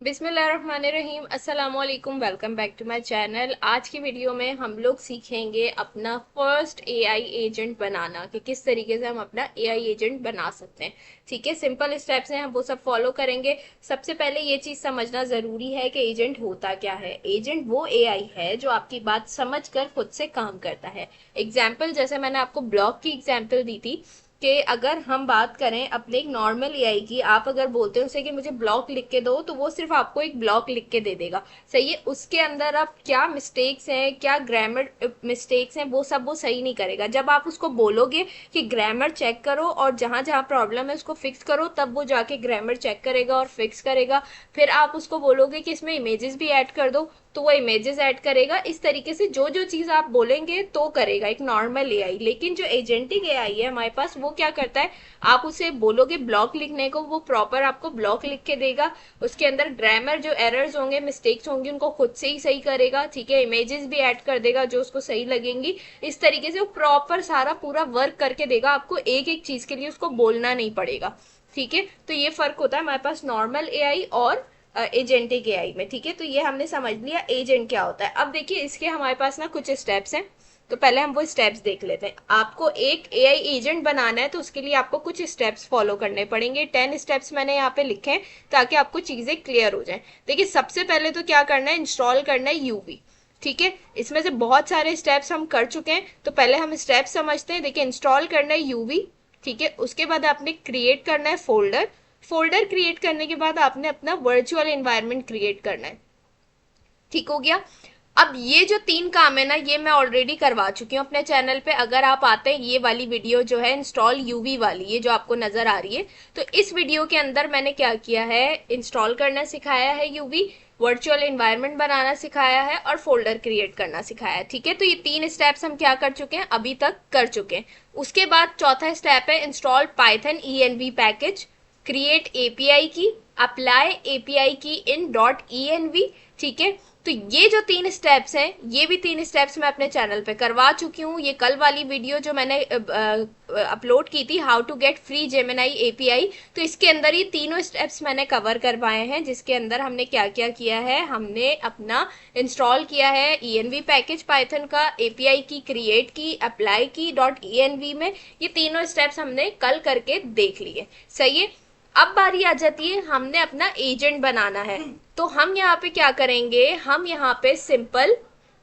बिस्मिल्लाहिर्रहमानिर्रहीम अस्सलाम वालेकुम। Welcome back to my channel. आज की वीडियो में हम लोग सीखेंगे अपना फर्स्ट एआई एजेंट बनाना कि किस तरीके से हम अपना एआई एजेंट बना सकते हैं। ठीक है, सिंपल स्टेप्स हैं, हम वो सब फॉलो करेंगे। सबसे पहले ये चीज समझना जरूरी है कि एजेंट होता क्या है। एजेंट वो एआई है जो आपकी बात समझ कर खुद से काम करता है। एग्जाम्पल जैसे मैंने आपको ब्लॉग की एग्जाम्पल दी थी कि अगर हम बात करें अपने एक नॉर्मल एआई की, आप अगर बोलते हो उसे कि मुझे ब्लॉक लिख के दो, तो वो सिर्फ आपको एक ब्लॉक लिख के दे देगा। सही है, उसके अंदर आप क्या मिस्टेक्स हैं, क्या ग्रामर मिस्टेक्स हैं, वो सब वो सही नहीं करेगा। जब आप उसको बोलोगे कि ग्रामर चेक करो और जहां जहां प्रॉब्लम है उसको फिक्स करो, तब वो जाके ग्रामर चेक करेगा और फिक्स करेगा। फिर आप उसको बोलोगे कि इसमें इमेजेस भी ऐड कर दो, तो वो इमेजेस ऐड करेगा। इस तरीके से जो जो चीज आप बोलेंगे तो करेगा एक नॉर्मल एआई। लेकिन जो एजेंटिक एआई है हमारे पास, वो क्या करता है, आप उसे बोलोगे ब्लॉक लिखने को, वो प्रॉपर आपको ब्लॉक लिख के देगा। उसके अंदर ग्रामर जो एरर्स होंगे, मिस्टेक्स होंगी, उनको खुद से ही सही करेगा। ठीक है, इमेजेस भी ऐड कर देगा जो उसको सही लगेंगी। इस तरीके से वो प्रॉपर सारा पूरा वर्क करके देगा आपको, एक एक चीज के लिए उसको बोलना नहीं पड़ेगा। ठीक है, तो ये फर्क होता है हमारे पास नॉर्मल एआई और एजेंटिक एआई में। ठीक है, तो ये हमने समझ लिया एजेंट क्या होता है। अब देखिए इसके हमारे पास ना कुछ स्टेप्स हैं, तो पहले हम वो स्टेप्स देख लेते हैं। आपको एक एआई एजेंट बनाना है तो उसके लिए आपको कुछ स्टेप्स फॉलो करने पड़ेंगे। 10 स्टेप्स मैंने यहाँ पे लिखे हैं ताकि आपको चीजें क्लियर हो जाए। देखिए सबसे पहले तो क्या करना है, इंस्टॉल करना है यूवी। ठीक है, इसमें से बहुत सारे स्टेप्स हम कर चुके हैं, तो पहले हम स्टेप्स समझते हैं। देखिए इंस्टॉल करना है यूवी। ठीक है, उसके बाद आपने क्रिएट करना है फोल्डर। फोल्डर क्रिएट करने के बाद आपने अपना वर्चुअल एनवायरनमेंट क्रिएट करना है। ठीक हो गया। अब ये जो 3 काम है ना, ये मैं ऑलरेडी करवा चुकी हूँ अपने चैनल पे। अगर आप आते हैं, ये वाली वीडियो जो है इंस्टॉल यूवी वाली, ये जो आपको नजर आ रही है, तो इस वीडियो के अंदर मैंने क्या किया है, इंस्टॉल करना सिखाया है यूवी, वर्चुअल एनवायरनमेंट बनाना सिखाया है और फोल्डर क्रिएट करना सिखाया है। ठीक है, तो ये 3 स्टेप्स हम क्या कर चुके हैं, अभी तक कर चुके हैं। उसके बाद चौथा स्टेप है install Python env package, create API की, अप्लाई एपीआई की इन डॉट env। ठीक है, तो ये जो 3 स्टेप्स हैं, ये भी 3 स्टेप्स मैं अपने चैनल पे करवा चुकी हूँ। ये कल वाली वीडियो जो मैंने अपलोड की थी, how to get free Gemini API, तो इसके अंदर ये तीनों स्टेप्स मैंने कवर करवाए हैं। जिसके अंदर हमने क्या क्या किया है, हमने अपना इंस्टॉल किया है env पैकेज पाइथन का, एपीआई की क्रिएट की, अप्लाई की डॉट env में। ये तीनों स्टेप्स हमने कल करके देख लिए। सही है, अब बारी आ जाती है, हमने अपना एजेंट बनाना है। तो हम यहाँ पे क्या करेंगे, हम यहाँ पे सिंपल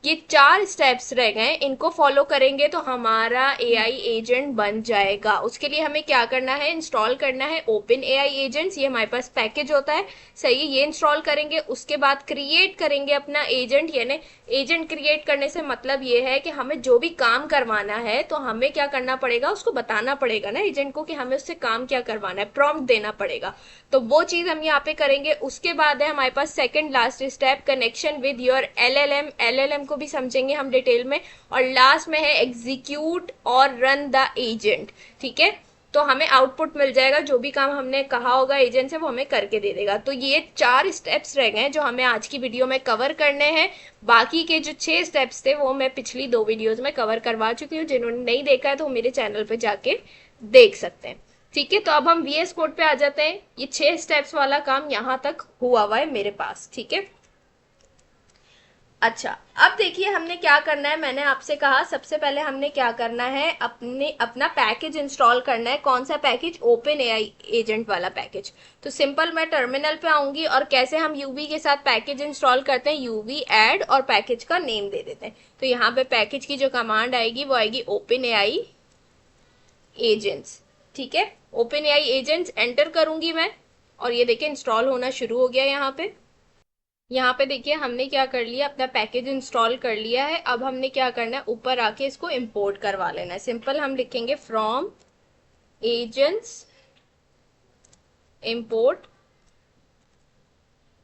ये 4 स्टेप्स रह गए, इनको फॉलो करेंगे तो हमारा एआई एजेंट बन जाएगा। उसके लिए हमें क्या करना है, इंस्टॉल करना है ओपन एआई एजेंट्स, ये हमारे पास पैकेज होता है। सही है, ये इंस्टॉल करेंगे। उसके बाद क्रिएट करेंगे अपना एजेंट, यानी एजेंट क्रिएट करने से मतलब ये है कि हमें जो भी काम करवाना है तो हमें क्या करना पड़ेगा, उसको बताना पड़ेगा ना एजेंट को कि हमें उससे काम क्या करवाना है, प्रॉम्प्ट देना पड़ेगा। तो वो चीज हम यहाँ पे करेंगे। उसके बाद है हमारे पास second last step, connection with your LLM. LLM को भी समझेंगे हम डिटेल में। और लास्ट में है एग्जीक्यूट और रन द एजेंट। ठीक है, तो हमें आउटपुट मिल जाएगा, जो भी काम हमने कहा होगा एजेंट से वो हमें करके दे देगा। तो ये 4 स्टेप्स रह गए जो हमें आज की वीडियो में कवर करने हैं। बाकी के जो 6 स्टेप्स थे वो मैं पिछली 2 वीडियोस में कवर करवा चुकी हूँ। जिन्होंने नहीं देखा है तो मेरे चैनल पे जाके देख सकते हैं। ठीक है, तो अब हम वीएस कोड पे आ जाते हैं। ये 6 स्टेप्स वाला काम यहाँ तक हुआ है मेरे पास। ठीक है, अच्छा अब देखिए हमने क्या करना है। मैंने आपसे कहा सबसे पहले हमने क्या करना है, अपना पैकेज इंस्टॉल करना है। कौन सा पैकेज, ओपन एआई एजेंट वाला पैकेज। तो सिंपल मैं टर्मिनल पे आऊंगी और कैसे हम यूवी के साथ पैकेज इंस्टॉल करते हैं, यूवी ऐड और पैकेज का नेम दे देते हैं। तो यहाँ पे पैकेज की जो कमांड आएगी वो आएगी ओपन एआई एजेंट्स। ठीक है, ओपन एआई एजेंट्स एंटर करूंगी मैं और ये देखिए इंस्टॉल होना शुरू हो गया। यहाँ पे देखिए हमने क्या कर लिया, अपना पैकेज इंस्टॉल कर लिया है। अब हमने क्या करना है, ऊपर आके इसको इंपोर्ट करवा लेना है। सिंपल हम लिखेंगे फ्रॉम एजेंट्स इंपोर्ट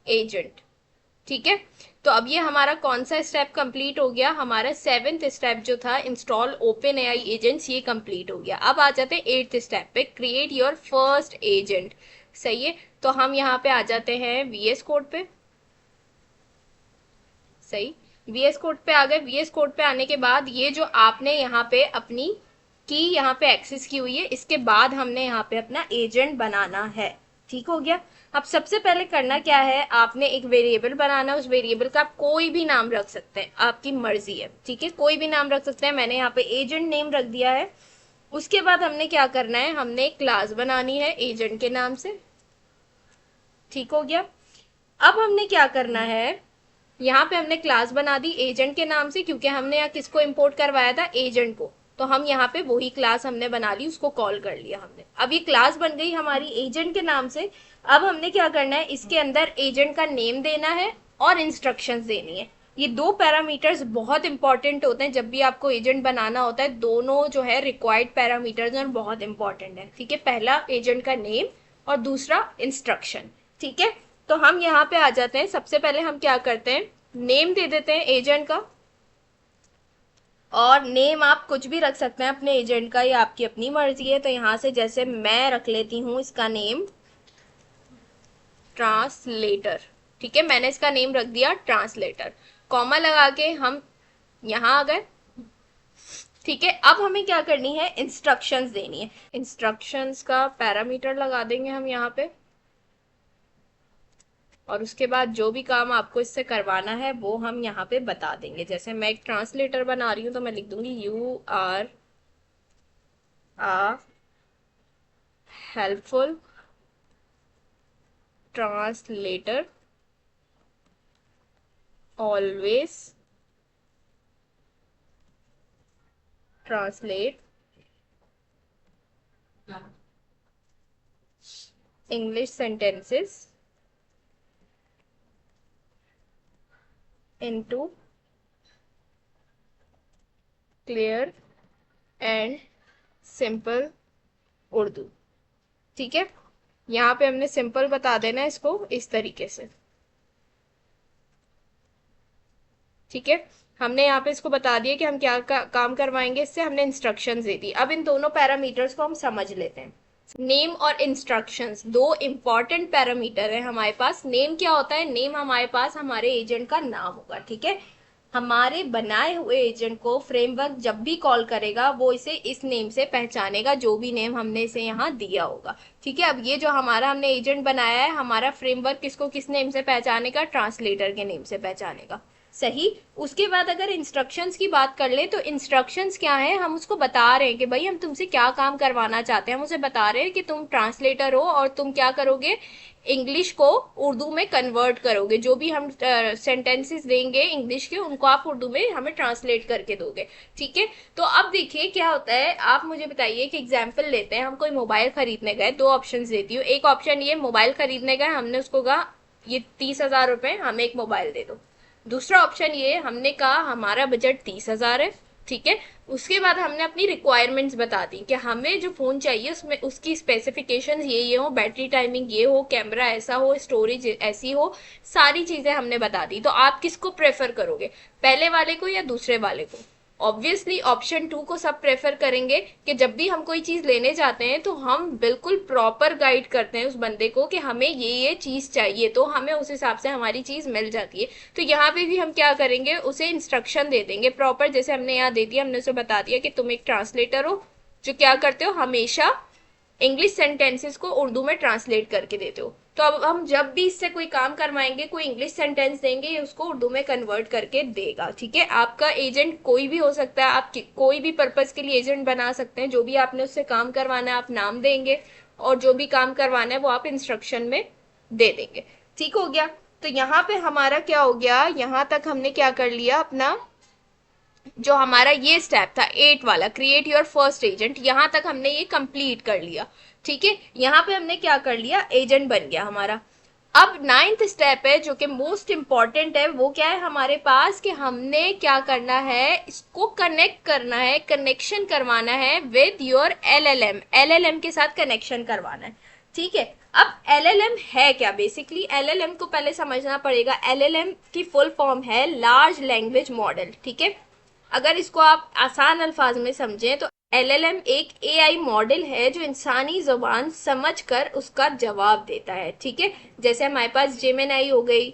एजेंट। ठीक है, तो अब ये हमारा कौन सा स्टेप कंप्लीट हो गया, हमारा 7th स्टेप जो था इंस्टॉल ओपन एआई एजेंट्स, ये कंप्लीट हो गया। अब आ जाते हैं 8th स्टेप पे, क्रिएट योर फर्स्ट एजेंट। सही है, तो हम यहाँ पे आ जाते हैं वीएस कोड पे। सही, वीएस कोड पे आ गए। वीएस कोड पे आने के बाद ये जो आपने यहाँ पे अपनी की यहाँ पे एक्सेस की हुई है, इसके बाद हमने यहाँ पे अपना एजेंट बनाना है। ठीक हो गया, अब सबसे पहले करना क्या है, आपने एक वेरिएबल बनाना है, उस वेरिएबल का आप कोई भी नाम रख सकते हैं, आपकी मर्जी है, ठीक है, कोई भी नाम रख सकते हैं। मैंने यहाँ पे एजेंट नेम रख दिया है। उसके बाद हमने क्या करना है, हमने एक क्लास बनानी है एजेंट के नाम से, ठीक हो गया। अब हमने क्या करना है, यहाँ पे हमने क्लास बना दी एजेंट के नाम से, क्योंकि हमने यहाँ किसको इंपोर्ट करवाया था, एजेंट को, तो हम यहाँ पे वही क्लास हमने बना ली, उसको कॉल कर लिया हमने। अब ये क्लास बन गई हमारी एजेंट के नाम से। अब हमने क्या करना है, इसके अंदर एजेंट का नेम देना है और इंस्ट्रक्शंस देनी है। ये दो पैरामीटर्स बहुत इंपॉर्टेंट होते हैं जब भी आपको एजेंट बनाना होता है, दोनों जो है रिक्वायर्ड पैरामीटर्स और बहुत इंपॉर्टेंट है, ठीक है। पहला एजेंट का नेम और दूसरा इंस्ट्रक्शन, ठीक है। तो हम यहाँ पे आ जाते हैं, सबसे पहले हम क्या करते हैं, नेम दे देते हैं एजेंट का, और नेम आप कुछ भी रख सकते हैं अपने एजेंट का, ये आपकी अपनी मर्जी है। तो यहाँ से जैसे मैं रख लेती हूँ इसका नेम ट्रांसलेटर, ठीक है, मैंने इसका नेम रख दिया ट्रांसलेटर, कॉमा लगा के हम यहाँ आ गए, ठीक है। अब हमें क्या करनी है, इंस्ट्रक्शंस देनी है। इंस्ट्रक्शंस का पैरामीटर लगा देंगे हम यहाँ पे, और उसके बाद जो भी काम आपको इससे करवाना है वो हम यहाँ पे बता देंगे। जैसे मैं एक ट्रांसलेटर बना रही हूँ तो मैं लिख दूंगी you are a helpful translator always translate English sentences into clear and simple Urdu, ठीक है। यहाँ पे हमने सिंपल बता देना है इसको इस तरीके से, ठीक है। हमने यहाँ पे इसको बता दिया कि हम क्या काम करवाएंगे इससे, हमने इंस्ट्रक्शंस दे दी। अब इन दोनों पैरामीटर्स को हम समझ लेते हैं। नेम और इंस्ट्रक्शंस दो इंपॉर्टेंट पैरामीटर है हमारे पास। नेम क्या होता है, नेम हमारे पास हमारे एजेंट का नाम होगा, ठीक है। हमारे बनाए हुए एजेंट को फ्रेमवर्क जब भी कॉल करेगा वो इसे इस नेम से पहचानेगा, जो भी नेम हमने इसे यहाँ दिया होगा, ठीक है। अब ये जो हमारा हमने एजेंट बनाया है, हमारा फ्रेमवर्क किसको किस नेम से पहचानेगा, ट्रांसलेटर के नेम से पहचानेगा, सही। उसके बाद अगर इंस्ट्रक्शंस की बात कर ले तो इंस्ट्रक्शंस क्या है, हम उसको बता रहे हैं कि भाई हम तुमसे क्या काम करवाना चाहते हैं। हम उसे बता रहे हैं कि तुम ट्रांसलेटर हो और तुम क्या करोगे, इंग्लिश को उर्दू में कन्वर्ट करोगे, जो भी हम सेंटेंसेस देंगे इंग्लिश के उनको आप उर्दू में हमें ट्रांसलेट करके दोगे, ठीक है। तो अब देखिए क्या होता है, आप मुझे बताइए कि एग्जाम्पल लेते हैं, हम कोई मोबाइल खरीदने गए, दो ऑप्शन देती हूँ। एक ऑप्शन ये, मोबाइल खरीदने गए, हमने उसको कहा ये 30,000 रुपए हमें एक मोबाइल दे दो। दूसरा ऑप्शन ये, हमने कहा हमारा बजट 30,000 है, ठीक है। उसके बाद हमने अपनी रिक्वायरमेंट्स बता दी कि हमें जो फोन चाहिए उसमें उसकी स्पेसिफिकेशंस ये हो, बैटरी टाइमिंग ये हो, कैमरा ऐसा हो, स्टोरेज ऐसी हो, सारी चीजें हमने बता दी। तो आप किसको प्रेफर करोगे, पहले वाले को या दूसरे वाले को? ऑब्वियसली ऑप्शन 2 को सब प्रेफर करेंगे कि जब भी हम कोई चीज लेने जाते हैं तो हम बिल्कुल प्रॉपर गाइड करते हैं उस बंदे को कि हमें ये चीज चाहिए, तो हमें उस हिसाब से हमारी चीज मिल जाती है। तो यहाँ पे भी हम क्या करेंगे, उसे इंस्ट्रक्शन दे देंगे प्रॉपर, जैसे हमने यहाँ दे दिया, हमने उसे बता दिया कि तुम एक ट्रांसलेटर हो जो क्या करते हो, हमेशा इंग्लिश सेंटेंसेस को उर्दू में ट्रांसलेट करके देते हो। तो अब हम जब भी इससे कोई काम करवाएंगे, कोई इंग्लिश सेंटेंस देंगे, ये उसको उर्दू में कन्वर्ट करके देगा, ठीक है। आपका एजेंट कोई भी हो सकता है, आप कोई भी पर्पज के लिए एजेंट बना सकते हैं। जो भी आपने उससे काम करवाना है आप नाम देंगे, और जो भी काम करवाना है वो आप इंस्ट्रक्शन में दे देंगे, ठीक हो गया। तो यहाँ पे हमारा क्या हो गया, यहाँ तक हमने क्या कर लिया, अपना जो हमारा ये स्टेप था 8 वाला, क्रिएट योर फर्स्ट एजेंट, यहां तक हमने ये कंप्लीट कर लिया, ठीक है। यहाँ पे हमने क्या कर लिया, एजेंट बन गया हमारा। अब 9th स्टेप है जो कि मोस्ट इंपॉर्टेंट है, वो क्या है हमारे पास, कि हमने क्या करना है, इसको कनेक्ट करना है, कनेक्शन करवाना है विद योर एलएलएम, एलएलएम के साथ कनेक्शन करवाना है, ठीक है। अब एलएलएम है क्या, बेसिकली एलएलएम को पहले समझना पड़ेगा। एलएलएम की फुल फॉर्म है लार्ज लैंग्वेज मॉडल, ठीक है। अगर इसको आप आसान अल्फाज में समझें तो एलएलएम एक एआई मॉडल है जो इंसानी जुबान समझकर उसका जवाब देता है, ठीक है। जैसे हमारे पास जेमिनाई हो गई,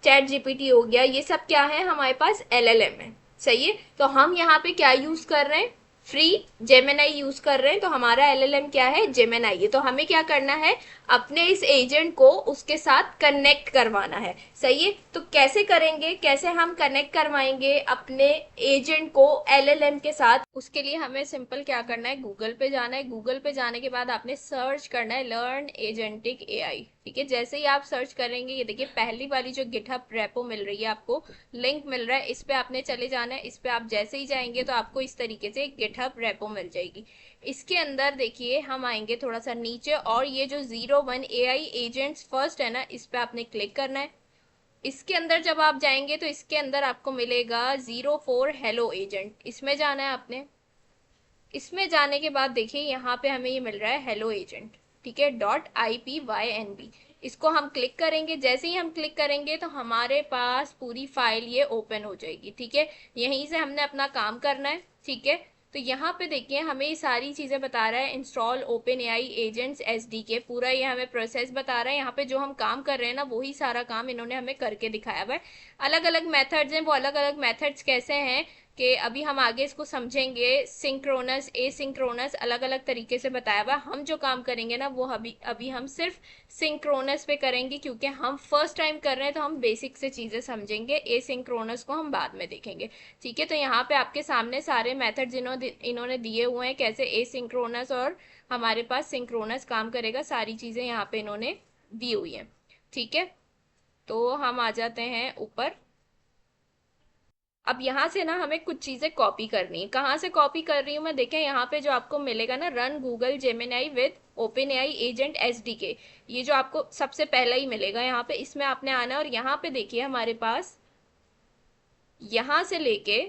चैट जीपीटी हो गया, ये सब क्या है, हमारे पास एलएलएम है, सही है। तो हम यहाँ पे क्या यूज कर रहे हैं, फ्री जेमिनाई यूज कर रहे हैं, तो हमारा एलएलएम क्या है, जेमिनाई है। तो हमें क्या करना है, अपने इस एजेंट को उसके साथ कनेक्ट करवाना है। सही है, तो कैसे करेंगे, कैसे हम कनेक्ट करवाएंगे अपने एजेंट को एलएलएम के साथ? उसके लिए हमें सिंपल क्या करना है, गूगल पे जाना है। गूगल पे जाने के बाद आपने सर्च करना है लर्न एजेंटिक एआई। ठीक है, जैसे ही आप सर्च करेंगे, ये देखिए पहली वाली जो गिटहब रेपो मिल रही है आपको, लिंक मिल रहा है, इस पे आपने चले जाना है। इस पे आप जैसे ही जाएंगे तो आपको इस तरीके से गिटहब रेपो मिल जाएगी। इसके अंदर देखिए हम आएंगे थोड़ा सा नीचे, और ये जो 01 एआई एजेंट्स फर्स्ट है ना, इस पे आपने क्लिक करना है। इसके अंदर जब आप जाएंगे तो इसके अंदर आपको मिलेगा 04 हेलो एजेंट, इसमें जाना है आपने। इसमें जाने के बाद देखिए यहाँ पे हमें ये मिल रहा है हेलो एजेंट, ठीक है, .ipynb। इसको हम क्लिक करेंगे। जैसे ही हम क्लिक करेंगे तो हमारे पास पूरी फाइल ये ओपन हो जाएगी। ठीक है, यहीं से हमने अपना काम करना है। ठीक है, तो यहाँ पे देखिए हमें ये सारी चीजें बता रहा है, install open AI agents SDK, पूरा ये हमें प्रोसेस बता रहा है। यहाँ पे जो हम काम कर रहे हैं ना, वही सारा काम इन्होंने हमें करके दिखाया हुआ है। अलग अलग मेथड्स हैं, वो अलग अलग मेथड्स कैसे हैं कि अभी हम आगे इसको समझेंगे। सिंक्रोनस, एसिंक्रोनस, अलग अलग तरीके से बताया हुआ। हम जो काम करेंगे ना, वो अभी अभी हम सिर्फ सिंक्रोनस पे करेंगे, क्योंकि हम फर्स्ट टाइम कर रहे हैं, तो हम बेसिक से चीजें समझेंगे। एसिंक्रोनस को हम बाद में देखेंगे। ठीक है, तो यहाँ पे आपके सामने सारे मेथड्स इन्होंने दिए हुए हैं, कैसे एसिंक्रोनस और हमारे पास सिंक्रोनस काम करेगा, सारी चीजें यहाँ पे इन्होंने दी हुई है। ठीक है, तो हम आ जाते हैं ऊपर। अब यहाँ से ना हमें कुछ चीजें कॉपी करनी है। कहाँ से कॉपी कर रही हूँ मैं, देखें यहाँ पे जो आपको मिलेगा ना, run Google Gemini with open AI agent SDK, ये जो आपको सबसे पहला ही मिलेगा यहाँ पे, इसमें आपने आना है। और यहाँ पे देखिए हमारे पास यहाँ से लेके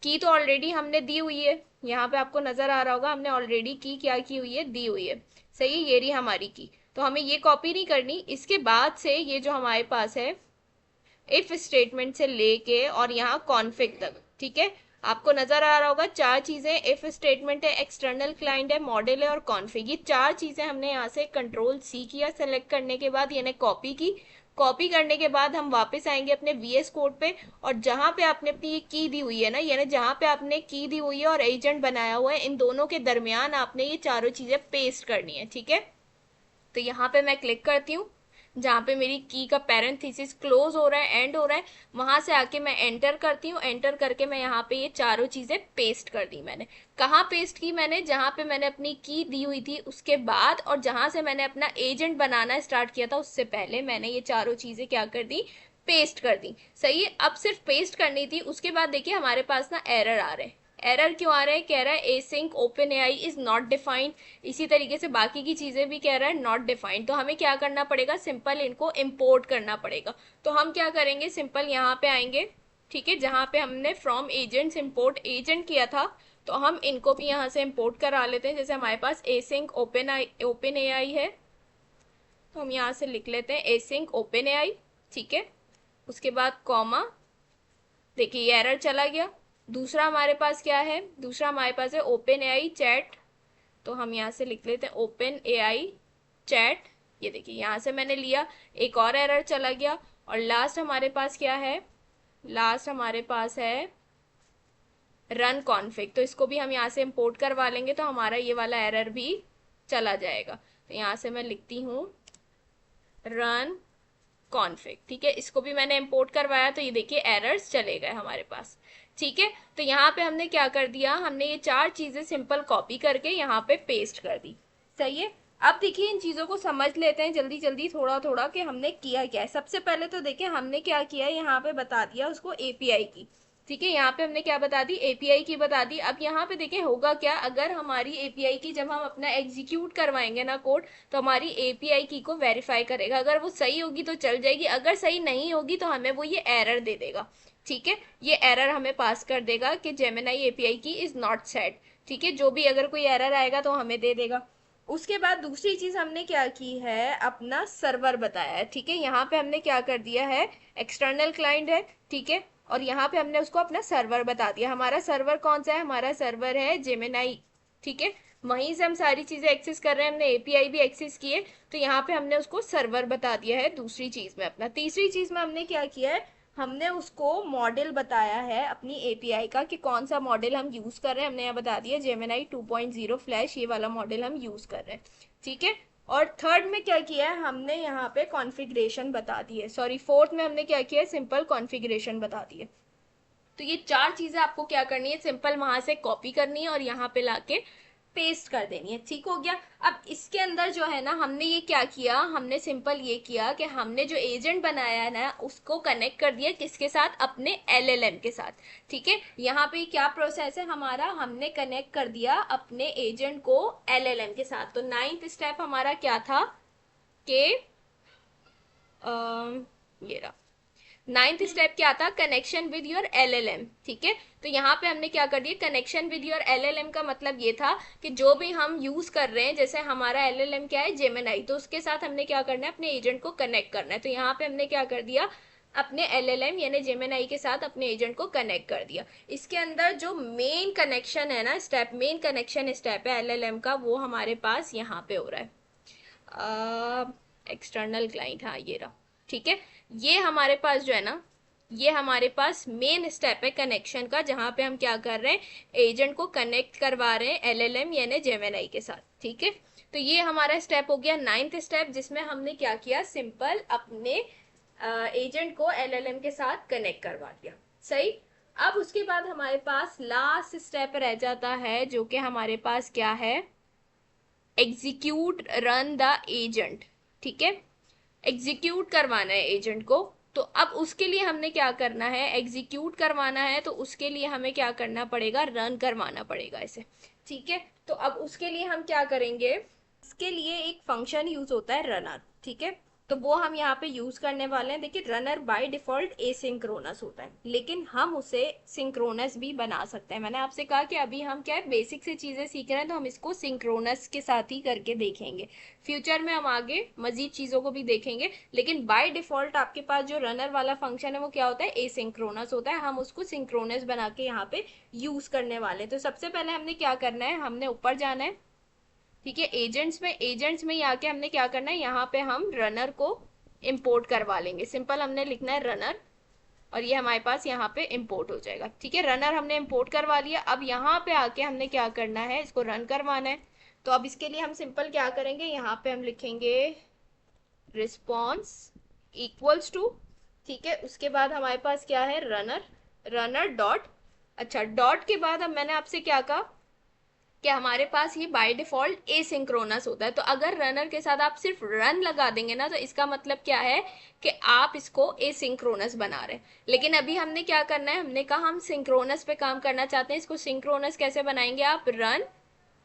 की तो ऑलरेडी हमने दी हुई है, यहाँ पे आपको नजर आ रहा होगा, हमने ऑलरेडी की क्या की हुई है, दी हुई है। सही है, ये रही हमारी की। तो हमें ये कॉपी नहीं करनी। इसके बाद से ये जो हमारे पास है, इफ स्टेटमेंट से लेके और यहाँ कॉन्फिग तक, ठीक है, आपको नजर आ रहा होगा चार चीजें, इफ स्टेटमेंट है, एक्सटर्नल क्लाइंट है, मॉडल है और कॉन्फिग, ये चार चीजें हमने यहाँ से कंट्रोल सी किया। सेलेक्ट करने के बाद यानी कॉपी की। कॉपी करने के बाद हम वापस आएंगे अपने वीएस कोड पे, और जहां पे आपने अपनी ये की दी हुई है ना, यानी जहां पे आपने की दी हुई है और एजेंट बनाया हुआ है, इन दोनों के दरमियान आपने ये चारों चीजें पेस्ट करनी है। ठीक है, तो यहाँ पे मैं क्लिक करती हूँ, जहाँ पे मेरी की का पैरेंथेसिस क्लोज हो रहा है, एंड हो रहा है, वहां से आके मैं एंटर करती हूँ। एंटर करके मैं यहाँ पे ये चारों चीजें पेस्ट कर दी मैंने। कहाँ पेस्ट की मैंने, जहाँ पे मैंने अपनी की दी हुई थी उसके बाद, और जहां से मैंने अपना एजेंट बनाना स्टार्ट किया था उससे पहले मैंने ये चारों चीजें क्या कर दी, पेस्ट कर दी। सही है, अब सिर्फ पेस्ट करनी थी। उसके बाद देखिए हमारे पास ना एरर आ रहे हैं। एरर क्यों आ रहा है, कह रहा है async open AI is not defined. इसी तरीके से बाकी की चीजें भी कह रहा है नॉट डिफाइंड। तो हमें क्या करना पड़ेगा, सिंपल इनको इम्पोर्ट करना पड़ेगा। तो हम क्या करेंगे, सिंपल यहाँ पे आएंगे। ठीक है, जहाँ पे हमने फ्रॉम एजेंट्स इम्पोर्ट एजेंट किया था, तो हम इनको भी यहाँ से इम्पोर्ट करा लेते हैं। जैसे हमारे पास एसिंक ओपन एआई है, तो हम यहाँ से लिख लेते हैं एसिंक ओपन एआई। ठीक है, उसके बाद कॉमा, देखिए ये एरर चला गया। दूसरा हमारे पास क्या है, दूसरा हमारे पास है ओपन एआई चैट, तो हम यहाँ से लिख लेते हैं ओपन एआई चैट। ये देखिए यहाँ से मैंने लिया, एक और एरर चला गया। और लास्ट हमारे पास क्या है, लास्ट हमारे पास है रन कॉन्फिग, तो इसको भी हम यहाँ से इंपोर्ट करवा लेंगे, तो हमारा ये वाला एरर भी चला जाएगा। तो यहाँ से मैं लिखती हूँ रन कॉन्फिग। ठीक है, इसको भी मैंने इंपोर्ट करवाया, तो ये देखिए एरर्स चले गए हमारे पास। ठीक है, तो यहाँ पे हमने क्या कर दिया, हमने ये चार चीजें सिंपल कॉपी करके यहाँ पे पेस्ट कर दी। सही है, अब देखिए इन चीजों को समझ लेते हैं जल्दी जल्दी थोड़ा थोड़ा कि हमने किया क्या है। सबसे पहले तो देखिए हमने क्या किया, यहाँ पे बता दिया उसको एपीआई की। ठीक है, यहाँ पे हमने क्या बता दी, एपीआई की बता दी। अब यहाँ पे देखिए होगा क्या, अगर हमारी एपीआई की जब हम अपना एग्जीक्यूट करवाएंगे ना कोड, तो हमारी एपीआई की को वेरीफाई करेगा। अगर वो सही होगी तो चल जाएगी, अगर सही नहीं होगी तो हमें वो ये एरर दे देगा। ठीक है, ये एरर हमें पास कर देगा कि जेमिनाई एपीआई की इज नॉट सेट। ठीक है, जो भी अगर कोई एरर आएगा तो हमें दे देगा। उसके बाद दूसरी चीज हमने क्या की है, अपना सर्वर बताया है। ठीक है, यहाँ पे हमने क्या कर दिया है, एक्सटर्नल क्लाइंट है। ठीक है, और यहाँ पे हमने उसको अपना सर्वर बता दिया। हमारा सर्वर कौन सा है, हमारा सर्वर है जेमिनाई। ठीक है, वहीं से हम सारी चीजें एक्सेस कर रहे हैं, हमने एपीआई भी एक्सेस किए, तो यहाँ पे हमने उसको सर्वर बता दिया है दूसरी चीज में अपना। तीसरी चीज में हमने क्या किया है, हमने उसको मॉडल बताया है अपनी एपीआई का कि कौन सा मॉडल हम यूज कर रहे हैं, हमने यहाँ बता दिया जेमिनाई 2.0 फ्लैश, ये वाला मॉडल हम यूज कर रहे हैं, ठीक है। और थर्ड में क्या किया है हमने यहाँ पे कॉन्फ़िगरेशन बता दी है, सॉरी फोर्थ में हमने क्या किया है, सिंपल कॉन्फ़िगरेशन बता दी है। तो ये चार चीजें आपको क्या करनी है, सिंपल वहां से कॉपी करनी है और यहाँ पे लाके पेस्ट कर देनी है, ठीक हो गया। अब इसके अंदर जो है ना हमने ये क्या किया, हमने सिंपल ये किया कि हमने जो एजेंट बनाया है ना उसको कनेक्ट कर दिया किसके साथ, अपने एलएलएम के साथ, ठीक है। यहाँ पे क्या प्रोसेस है हमारा, हमने कनेक्ट कर दिया अपने एजेंट को एलएलएम के साथ। तो 9th स्टेप हमारा क्या था कि ये रहा 9th स्टेप क्या था, कनेक्शन विद योर एलएलएम, ठीक है। तो यहाँ पे हमने क्या कर दिया, कनेक्शन विद योर एलएलएम का मतलब ये था कि जो भी हम यूज कर रहे हैं, जैसे हमारा एलएलएम क्या है, जेमिनाई, तो उसके साथ हमने क्या करना है, अपने एजेंट को कनेक्ट करना है। तो यहाँ पे हमने क्या कर दिया, अपने एलएलएम यानी जेमिनाई के साथ अपने एजेंट को कनेक्ट कर दिया। इसके अंदर जो मेन कनेक्शन है ना स्टेप, मेन कनेक्शन स्टेप है एलएलएम का, वो हमारे पास यहाँ पे हो रहा है एक्सटर्नल क्लाइंट, हाँ ये रहा, ठीक है। ये हमारे पास जो है ना, ये हमारे पास मेन स्टेप है कनेक्शन का, जहां पे हम क्या कर रहे हैं, एजेंट को कनेक्ट करवा रहे हैं एलएलएम यानी जेमिनाई के साथ, ठीक है। तो ये हमारा स्टेप हो गया 9th स्टेप, जिसमें हमने क्या किया, सिंपल अपने एजेंट को एलएलएम के साथ कनेक्ट करवा दिया, सही। अब उसके बाद हमारे पास लास्ट स्टेप रह जाता है, जो कि हमारे पास क्या है, एग्जीक्यूट रन द एजेंट, ठीक है। एग्जीक्यूट करवाना है एजेंट को। तो अब उसके लिए हमने क्या करना है, एग्जीक्यूट करवाना है तो उसके लिए हमें क्या करना पड़ेगा, रन करवाना पड़ेगा इसे, ठीक है। तो अब उसके लिए हम क्या करेंगे, इसके लिए एक फंक्शन यूज होता है रनर, ठीक है। तो वो हम यहाँ पे यूज करने वाले हैं। देखिए रनर बाय डिफॉल्ट एसिंक्रोनस होता है, लेकिन हम उसे सिंक्रोनस भी बना सकते हैं। मैंने आपसे कहा कि अभी हम क्या है बेसिक से चीजें सीख रहे हैं, तो हम इसको सिंक्रोनस के साथ ही करके देखेंगे। फ्यूचर में हम आगे मजीद चीजों को भी देखेंगे, लेकिन बाय डिफॉल्ट आपके पास जो रनर वाला फंक्शन है वो क्या होता है, एसिंक्रोनस होता है। हम उसको सिंक्रोनस बना के यहाँ पे यूज करने वाले हैं। तो सबसे पहले हमने क्या करना है, हमने ऊपर जाना है, ठीक है, एजेंट्स में ही आके हमने क्या करना है, यहाँ पे हम रनर को इंपोर्ट करवा लेंगे। सिंपल हमने लिखना है रनर और ये हमारे पास यहाँ पे इंपोर्ट हो जाएगा, ठीक है। रनर हमने इंपोर्ट करवा लिया। अब यहाँ पे आके हमने क्या करना है, इसको रन करवाना है। तो अब इसके लिए हम सिंपल क्या करेंगे, यहाँ पे हम लिखेंगे रिस्पॉन्स इक्वल्स टू, ठीक है। उसके बाद हमारे पास क्या है, रनर, रनर डॉट, अच्छा डॉट के बाद अब मैंने आपसे क्या कहा कि हमारे पास ये बाय डिफॉल्ट एसिंक्रोनस होता है। तो अगर रनर के साथ आप सिर्फ रन लगा देंगे ना, तो इसका मतलब क्या है कि आप इसको एसिंक्रोनस बना रहे हैं। लेकिन अभी हमने क्या करना है, हमने कहा हम सिंक्रोनस पे काम करना चाहते हैं। इसको सिंक्रोनस कैसे बनाएंगे, आप रन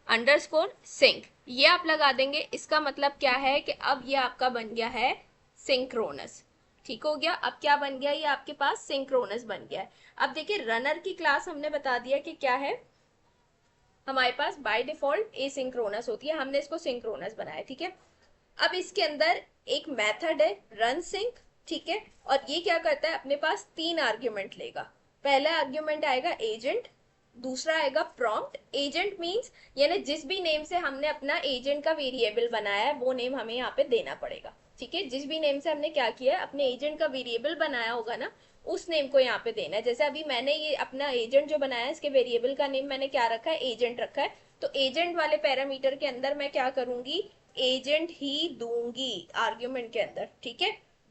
अंडरस्कोर सिंक ये आप लगा देंगे। इसका मतलब क्या है कि अब ये आपका बन गया है सिंक्रोनस, ठीक हो गया। अब क्या बन गया, ये आपके पास सिंक्रोनस बन गया है। अब देखिए रनर की क्लास हमने बता दिया कि क्या है, हमारे पास बाय डिफॉल्ट एसिंक्रोनस होती है, हमने इसको सिंक्रोनस बनाया, ठीक है। अब इसके अंदर एक मेथड है रन सिंक, ठीक है। और ये क्या करता है, अपने पास 3 आर्ग्यूमेंट लेगा। पहला आर्ग्यूमेंट आएगा एजेंट, दूसरा आएगा प्रॉम्प्ट। एजेंट मींस यानी जिस भी नेम से हमने अपना एजेंट का वेरिएबल बनाया है वो नेम हमें यहाँ पे देना पड़ेगा, ठीक है। जिस भी नेम से हमने क्या किया है, अपने एजेंट का वेरिएबल बनाया होगा ना, उस नेम को यहाँ पे देना है। जैसे अभी मैंने ये अपना एजेंट जो बनाया है, इसके वेरिएबल का नेम मैंने क्या रखा है, एजेंट रखा है। तो एजेंट वाले पैरामीटर के अंदर मैं क्या करूंगी, एजेंट ही दूंगी आर्ग्यूमेंट के अंदर, ठीक है।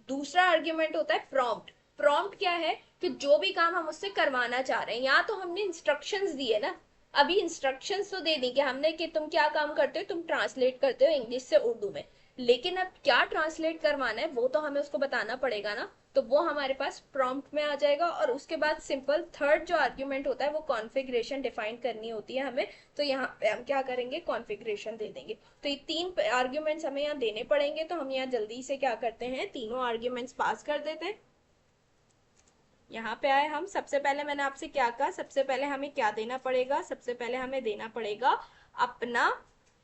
दूसरा आर्ग्यूमेंट होता है प्रॉम्प्ट। प्रॉम्प्ट क्या है कि जो भी काम हम उससे करवाना चाह रहे हैं, या तो हमने इंस्ट्रक्शंस दिए ना, अभी इंस्ट्रक्शंस तो दे दी कि हमने कि तुम क्या काम करते हो, तुम ट्रांसलेट करते हो इंग्लिश से उर्दू में, लेकिन अब क्या ट्रांसलेट करवाना है वो तो हमें उसको बताना पड़ेगा ना। तो वो हमारे पास प्रॉम्प्ट में आ जाएगा। और उसके बाद सिंपल थर्ड जो आर्ग्यूमेंट होता है वो कॉन्फ़िगरेशन डिफाइन करनी होती है हमें। तो यहाँ पे हम क्या करेंगे, कॉन्फ़िगरेशन दे देंगे। तो ये 3 आर्ग्यूमेंट्स हमें यहाँ देने पड़ेंगे। तो हम यहाँ जल्दी से क्या करते हैं, तीनों आर्ग्यूमेंट्स पास कर देते हैं। यहाँ पे आए हम, सबसे पहले मैंने आपसे क्या कहा, सबसे पहले हमें क्या देना पड़ेगा, सबसे पहले हमें देना पड़ेगा अपना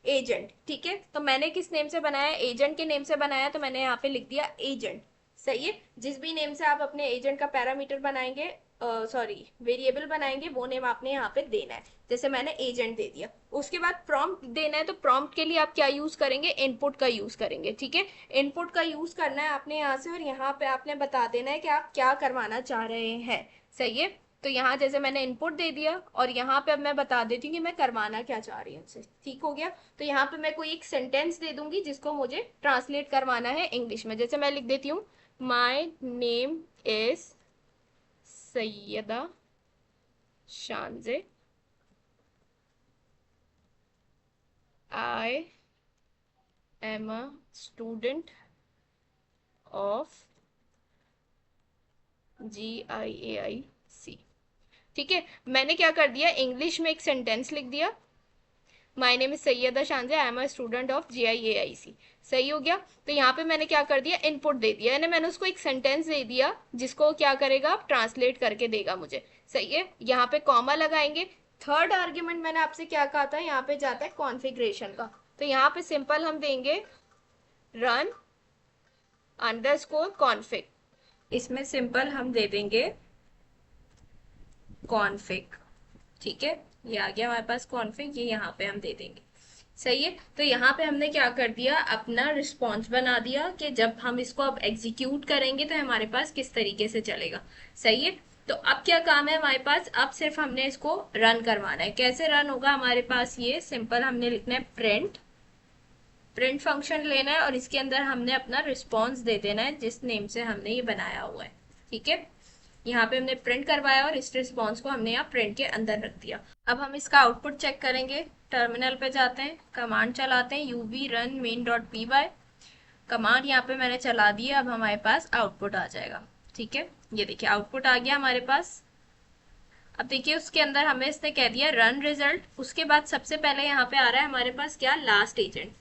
एजेंट, ठीक है। तो मैंने किस नेम से बनाया, एजेंट के नेम से बनाया, तो मैंने यहाँ पे लिख दिया एजेंट, सही है। जिस भी नेम से आप अपने एजेंट का पैरामीटर बनाएंगे सॉरी वेरिएबल बनाएंगे वो नेम आपने यहाँ पे देना है। जैसे मैंने एजेंट दे दिया, उसके बाद प्रॉम्प्ट देना है, तो प्रॉम्प्ट के लिए आप क्या यूज करेंगे, इनपुट का यूज करेंगे। ठीक है, इनपुट का यूज करना है आपने यहाँ से, और यहाँ पे आपने बता देना है कि आप क्या करवाना चाह रहे हैं। सही है, तो यहाँ जैसे मैंने इनपुट दे दिया और यहाँ पे अब मैं बता देती हूँ कि मैं करवाना क्या चाह रही हूँ उनसे। ठीक हो गया, तो यहाँ पे मैं कोई एक सेंटेंस दे दूंगी जिसको मुझे ट्रांसलेट करवाना है इंग्लिश में। जैसे मैं लिख देती हूँ, my name is Syeda Shanze, I am a student of GIAIC। ठीक है, मैंने क्या कर दिया, इंग्लिश में एक सेंटेंस लिख दिया, my name is Syeda Shanze, I am a student of GIAIC। सही हो गया, तो यहाँ पे मैंने क्या कर दिया, इनपुट दे दिया, यानी मैंने उसको एक सेंटेंस दे दिया जिसको क्या करेगा, ट्रांसलेट करके देगा मुझे। सही है, यहाँ पे कॉमा लगाएंगे। थर्ड आर्ग्यूमेंट मैंने आपसे क्या कहा था, यहाँ पे जाता है कॉन्फ़िगरेशन का, तो यहाँ पे सिंपल हम देंगे रन अंडरस्कोर कॉन्फिग, इसमें सिंपल हम दे देंगे कॉन्फिग। ठीक है, ये आ गया हमारे पास कॉन्फिग, ये यहाँ पे हम दे देंगे। सही है, तो यहाँ पे हमने क्या कर दिया, अपना रिस्पॉन्स बना दिया कि जब हम इसको अब एग्जीक्यूट करेंगे तो हमारे पास किस तरीके से चलेगा। सही है, तो अब क्या काम है हमारे पास, अब सिर्फ हमने इसको रन करवाना है। कैसे रन होगा हमारे पास, ये सिंपल हमने लिखना है प्रिंट फंक्शन लेना है, और इसके अंदर हमने अपना रिस्पॉन्स दे देना है जिस नेम से हमने ये बनाया हुआ है। ठीक है, यहाँ पे हमने प्रिंट करवाया और इस रिस्पॉन्स को हमने यहाँ प्रिंट के अंदर रख दिया। अब हम इसका आउटपुट चेक करेंगे। टर्मिनल पे जाते हैं, कमांड चलाते हैं uv run main.py, कमांड यहाँ पे मैंने चला दी है। अब हमारे पास आउटपुट आ जाएगा। ठीक है, ये देखिए आउटपुट आ गया हमारे पास। अब देखिए उसके अंदर हमें इसने कह दिया रन रिजल्ट, उसके बाद सबसे पहले यहाँ पे आ रहा है हमारे पास क्या, लास्ट एजेंट।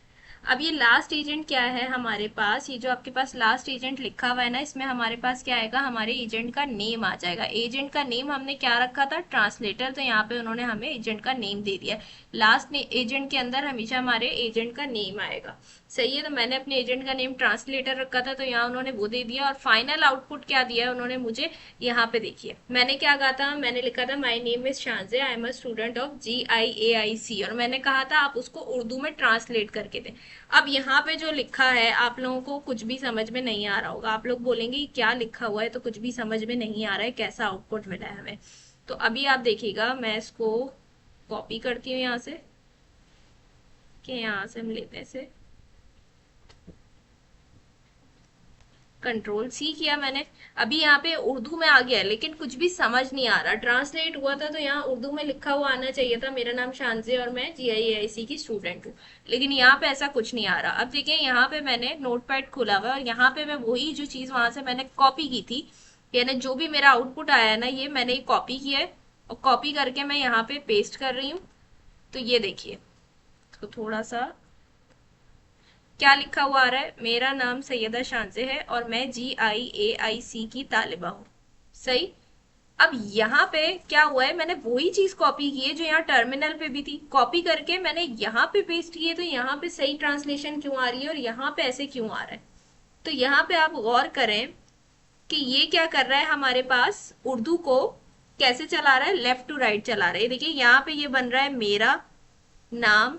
अब ये लास्ट एजेंट क्या है हमारे पास, ये जो आपके पास लास्ट एजेंट लिखा हुआ है ना, इसमें हमारे पास क्या आएगा, हमारे एजेंट का नेम आ जाएगा। एजेंट का नेम हमने क्या रखा था, ट्रांसलेटर, तो यहाँ पे उन्होंने हमें एजेंट का नेम दे दिया। लास्ट एजेंट के अंदर हमेशा हमारे एजेंट का नेम आएगा। सही है, तो मैंने अपने एजेंट का नेम ट्रांसलेटर रखा था, तो यहाँ उन्होंने वो दे दिया। और फाइनल आउटपुट क्या दिया है उन्होंने मुझे, यहाँ पे देखिए मैंने क्या कहा था, मैंने लिखा था माई name is शानजे, I am a student of GIAIC, और मैंने कहा था आप उसको उर्दू में ट्रांसलेट करके दें। अब यहाँ पे जो लिखा है आप लोगों को कुछ भी समझ में नहीं आ रहा होगा, आप लोग बोलेंगे क्या लिखा हुआ है, तो कुछ भी समझ में नहीं आ रहा है, कैसा आउटपुट मिला है हमें। तो अभी आप देखिएगा, मैं इसको कॉपी करती हूँ यहाँ से, कि यहाँ से हम लेते हैं इसे, कंट्रोल C किया मैंने। अभी यहाँ पे उर्दू में आ गया है, लेकिन कुछ भी समझ नहीं आ रहा। ट्रांसलेट हुआ था तो यहाँ उर्दू में लिखा हुआ आना चाहिए था, मेरा नाम शानजे और मैं GIAIC की स्टूडेंट हूँ, लेकिन यहाँ पे ऐसा कुछ नहीं आ रहा। अब देखिए यहाँ पे मैंने नोटपैड खोला हुआ है, और यहाँ पे मैं वही जो चीज वहां से मैंने कॉपी की थी, यानी जो भी मेरा आउटपुट आया है ना, ये मैंने कॉपी किया है, और कॉपी करके मैं यहाँ पे पेस्ट कर रही हूँ। तो ये देखिए, तो थोड़ा सा क्या लिखा हुआ आ रहा है, मेरा नाम सैयदा शानजे है और मैं GIAIC की तालिबा हूँ। सही, अब यहाँ पे क्या हुआ है, मैंने वही चीज कॉपी की है जो यहाँ टर्मिनल पे भी थी, कॉपी करके मैंने यहाँ पे पेस्ट की है। तो यहाँ पे सही ट्रांसलेशन क्यों आ रही है और यहाँ पे ऐसे क्यों आ रहा है, तो यहाँ पे आप गौर करें कि ये क्या कर रहा है, हमारे पास उर्दू को कैसे चला रहा है, लेफ्ट टू राइट चला रहा है। देखिए यहाँ पे ये बन रहा है मेरा नाम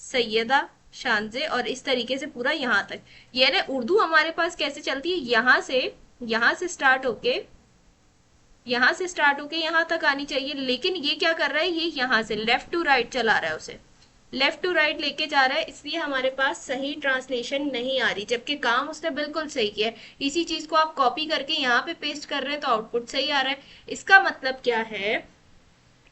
सैयदा शानजे, और इस तरीके से पूरा यहाँ तक। ये ना उर्दू हमारे पास कैसे चलती है, यहाँ से स्टार्ट होके यहाँ तक आनी चाहिए, लेकिन ये क्या कर रहा है, ये यहाँ से लेफ्ट टू राइट चला रहा है, उसे लेफ्ट टू राइट लेके जा रहा है, इसलिए हमारे पास सही ट्रांसलेशन नहीं आ रही, जबकि काम उसने बिल्कुल सही किया है। इसी चीज को आप कॉपी करके यहाँ पे पेस्ट कर रहे हैं तो आउटपुट सही आ रहा है। इसका मतलब क्या है,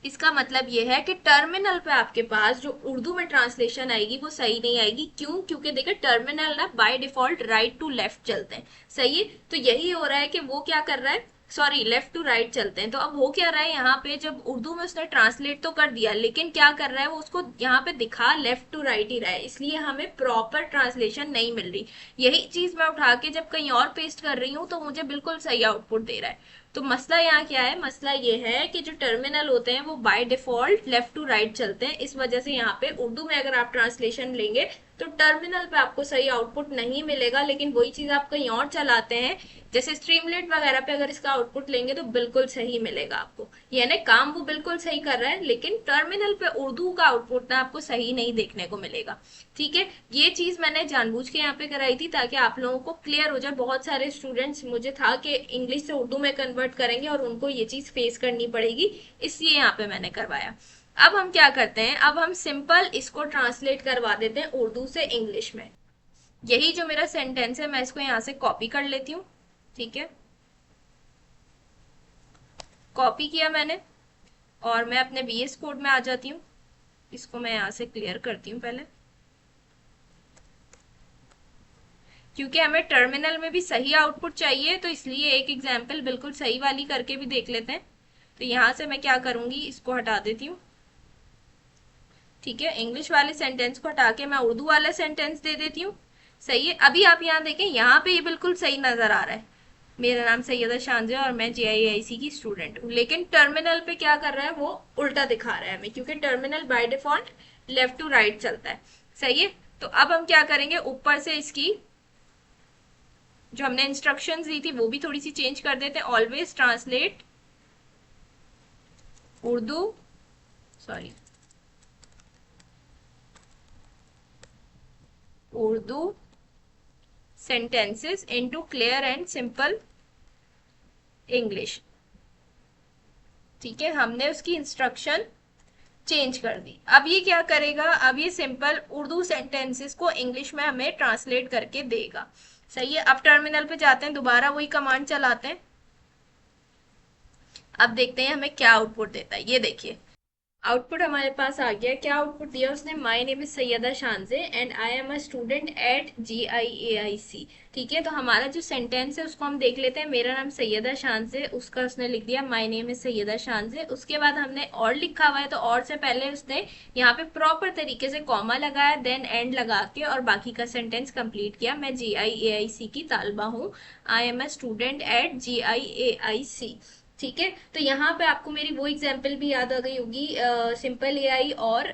इसका मतलब ये है कि टर्मिनल पे आपके पास जो उर्दू में ट्रांसलेशन आएगी वो सही नहीं आएगी। क्यों, क्योंकि देखिए टर्मिनल ना by default right to left चलते हैं। सही है, तो यही हो रहा है कि वो क्या कर रहा है, सॉरी लेफ्ट टू राइट चलते हैं। तो अब हो क्या रहा है, यहाँ पे जब उर्दू में उसने ट्रांसलेट तो कर दिया, लेकिन क्या कर रहा है वो उसको यहाँ पे दिखा लेफ्ट टू राइट ही रहा है, इसलिए हमें प्रॉपर ट्रांसलेशन नहीं मिल रही। यही चीज मैं उठा के जब कहीं और पेस्ट कर रही हूँ तो मुझे बिल्कुल सही आउटपुट दे रहा है। तो मसला यहाँ क्या है, मसला ये है कि जो टर्मिनल होते हैं वो by default left to right चलते हैं, इस वजह से यहाँ पे उर्दू में अगर आप ट्रांसलेशन लेंगे तो टर्मिनल पे आपको सही आउटपुट नहीं मिलेगा, लेकिन वही चीज आप कहीं और चलाते हैं जैसे स्ट्रीमलेट वगैरह पे, अगर इसका आउटपुट लेंगे तो बिल्कुल सही मिलेगा आपको। यानी काम वो बिल्कुल सही कर रहा है, लेकिन टर्मिनल पे उर्दू का आउटपुट ना आपको सही नहीं देखने को मिलेगा। ठीक है, ये चीज मैंने जानबूझ के यहाँ पे कराई थी ताकि आप लोगों को क्लियर हो जाए। बहुत सारे स्टूडेंट्स मुझे था कि इंग्लिश से उर्दू में कन्वर्ट करेंगे और उनको ये चीज फेस करनी पड़ेगी, इसलिए यहाँ पे मैंने करवाया। अब हम क्या करते हैं, अब हम सिंपल इसको ट्रांसलेट करवा देते हैं उर्दू से इंग्लिश में। यही जो मेरा सेंटेंस है मैं इसको यहाँ से कॉपी कर लेती हूँ। ठीक है, कॉपी किया मैंने और मैं अपने VS कोड में आ जाती हूँ। इसको मैं यहाँ से क्लियर करती हूँ पहले, क्योंकि हमें टर्मिनल में भी सही आउटपुट चाहिए, तो इसलिए एक एग्जाम्पल बिल्कुल सही वाली करके भी देख लेते हैं। तो यहाँ से मैं क्या करूंगी, इसको हटा देती हूँ। ठीक है, इंग्लिश वाले सेंटेंस को हटा के मैं उर्दू वाला सेंटेंस दे देती हूँ। सही है, अभी आप यहाँ देखें, यहाँ पे ये बिल्कुल सही नजर आ रहा है, मेरा नाम सैयदा शांजे और मैं JIAIC की स्टूडेंट हूँ। लेकिन टर्मिनल पे क्या कर रहा है, वो उल्टा दिखा रहा है हमें, क्योंकि terminal by default left to right चलता है। सही है, तो अब हम क्या करेंगे, ऊपर से इसकी जो हमने इंस्ट्रक्शंस दी थी वो भी थोड़ी सी चेंज कर देते हैं। Always translate Urdu, sorry, Urdu sentences into clear and simple English। ठीक है, हमने उसकी इंस्ट्रक्शन चेंज कर दी। अब ये क्या करेगा, अब ये सिंपल उर्दू सेंटेंसेस को इंग्लिश में हमें ट्रांसलेट करके देगा। सही है, अब टर्मिनल पे जाते हैं, दोबारा वही कमांड चलाते हैं। अब देखते हैं हमें क्या आउटपुट देता है। ये देखिए, आउटपुट हमारे पास आ गया। क्या आउटपुट दिया उसने, my name is Syeda Shanzay and I am a student at JIAIC। ठीक है, तो हमारा जो सेंटेंस है उसको हम देख लेते हैं। मेरा नाम सैयदा शांजे, उसका उसने लिख दिया माय नेम इज सैयदा शांजे। उसके बाद हमने और लिखा हुआ है, तो और से पहले उसने यहाँ पे प्रॉपर तरीके से कॉमा लगाया, देन एंड लगा के और बाकी का सेंटेंस कंप्लीट किया। मैं JIAIC की तालबा हूँ, आई am a student at JIAIC। ठीक है, तो यहाँ पे आपको मेरी वो एग्जाम्पल भी याद आ गई होगी, सिंपल AI और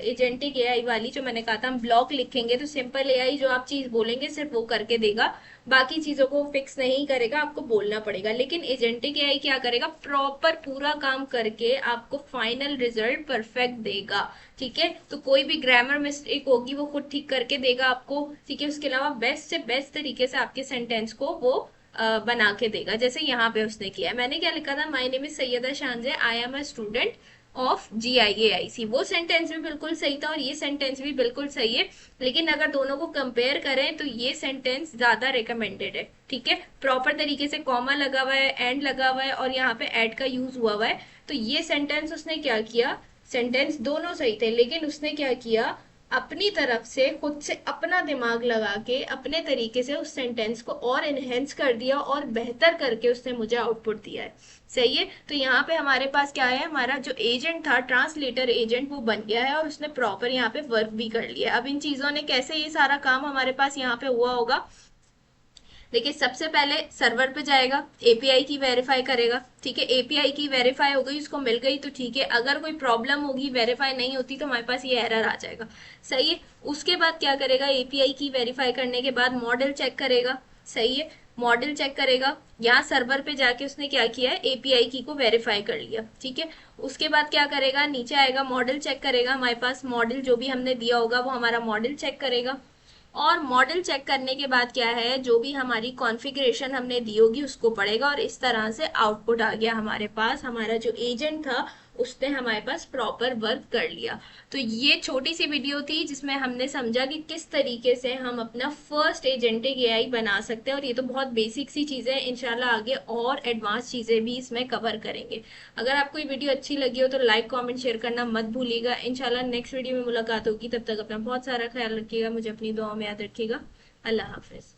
एजेंटिक AI वाली, जो मैंने कहा था हम ब्लॉक लिखेंगे तो सिंपल AI जो आप चीज बोलेंगे सिर्फ वो करके देगा, बाकी चीजों को फिक्स नहीं करेगा, आपको बोलना पड़ेगा। लेकिन एजेंटिक AI क्या करेगा, प्रॉपर पूरा काम करके आपको फाइनल रिजल्ट परफेक्ट देगा। ठीक है, तो कोई भी ग्रामर मिस्टेक होगी वो खुद ठीक करके देगा आपको। ठीक है, उसके अलावा बेस्ट से बेस्ट तरीके से आपके सेंटेंस को वो बना के देगा। जैसे यहाँ पे उसने किया है, मैंने क्या लिखा था, my name is Syeda Shanzay, I am a student of JIAIC। वो सेंटेंस भी बिल्कुल सही था और ये सेंटेंस भी बिल्कुल सही है, लेकिन अगर दोनों को कंपेयर करें तो ये सेंटेंस ज्यादा रिकमेंडेड है। ठीक है, प्रॉपर तरीके से कॉमा लगा हुआ है, एंड लगा हुआ है और यहाँ पे एड का यूज हुआ हुआ है। तो ये सेंटेंस उसने क्या किया, सेंटेंस दोनों सही थे, लेकिन उसने क्या किया, अपनी तरफ से खुद से अपना दिमाग लगा के अपने तरीके से उस सेंटेंस को और इनहेंस कर दिया और बेहतर करके उसने मुझे आउटपुट दिया है। सही है, तो यहाँ पे हमारे पास क्या है, हमारा जो एजेंट था, ट्रांसलेटर एजेंट, वो बन गया है और उसने प्रॉपर यहाँ पे वर्क भी कर लिया। अब इन चीजों ने कैसे ये सारा काम हमारे पास यहाँ पे हुआ होगा, देखिए सबसे पहले सर्वर पे जाएगा, API की वेरीफाई करेगा। ठीक है, API की वेरीफाई हो गई, उसको मिल गई तो ठीक है, अगर कोई प्रॉब्लम होगी, वेरीफाई नहीं होती तो हमारे पास ये एरर आ जाएगा। सही है, उसके बाद क्या करेगा, API की वेरीफाई करने के बाद मॉडल चेक करेगा। सही है, मॉडल चेक करेगा, यहाँ सर्वर पे जाके उसने क्या किया है, API की को वेरीफाई कर लिया। ठीक है, उसके बाद क्या करेगा, नीचे आएगा, मॉडल चेक करेगा, हमारे पास मॉडल जो भी हमने दिया होगा वो हमारा मॉडल चेक करेगा। और मॉडल चेक करने के बाद क्या है, जो भी हमारी कॉन्फ़िगरेशन हमने दी होगी उसको पढ़ेगा और इस तरह से आउटपुट आ गया हमारे पास। हमारा जो एजेंट था उसने हमारे पास प्रॉपर वर्क कर लिया। तो ये छोटी सी वीडियो थी जिसमें हमने समझा कि किस तरीके से हम अपना फर्स्ट एजेंटिक AI बना सकते हैं, और ये तो बहुत बेसिक सी चीजें हैं, इंशाल्लाह आगे और एडवांस चीजें भी इसमें कवर करेंगे। अगर आपको ये वीडियो अच्छी लगी हो तो लाइक कमेंट शेयर करना मत भूलिएगा। इंशाल्लाह नेक्स्ट वीडियो में मुलाकात होगी, तब तक अपना बहुत सारा ख्याल रखिएगा, मुझे अपनी दुआओं में याद रखिएगा। अल्लाह हाफिज।